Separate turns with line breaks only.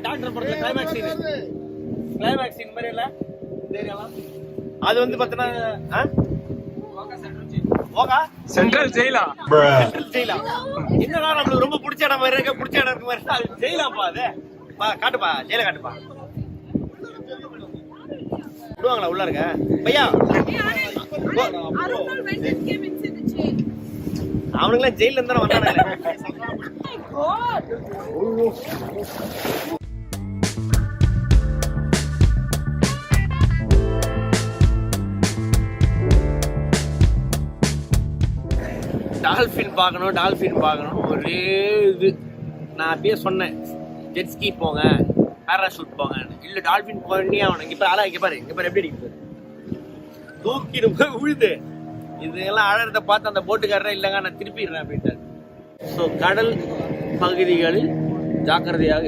Doctor படத்துல climax scene மாதிரி இல்ல தெரியுமா? அது வந்து பாத்தீங்கன்னா
சென்ட்ரல் ஜெயிலா
என்னடா நம்மளுக்கு ரொம்ப பிடிச்ச இடம் மாதிரி இருக்க பிடிச்ச இடம் இருக்க மாதிரி அது ஜெயிலாப்பா. அது காட்டுப்பா, ஜெயில காட்டுப்பா. விடுவாங்களா உள்ள இருக்க பையா? அவனுங்களாம் ஜெயில இருந்தா வந்தானுங்க. டால்ஃபின் பார்க்கணும் ஒரே இது. நான் அப்படியே சொன்னேன் ஜெட்ஸ்கி போங்க, பேராஷூட் போங்க. இல்ல டால்ஃபின் போனே அவனுக்கு இப்ப இங்க பாரு எப்படி அடிக்குது, தூக்கிட்டு போய் விழுது. இதெல்லாம் அழறத பார்த்து அந்த போட்டுக்காரரே இல்லைங்க நான் திருப்பிடுறேன் அப்படின்ட்டாரு. ஸோ கடல் பகுதிகளில் ஜாக்கிரதையாக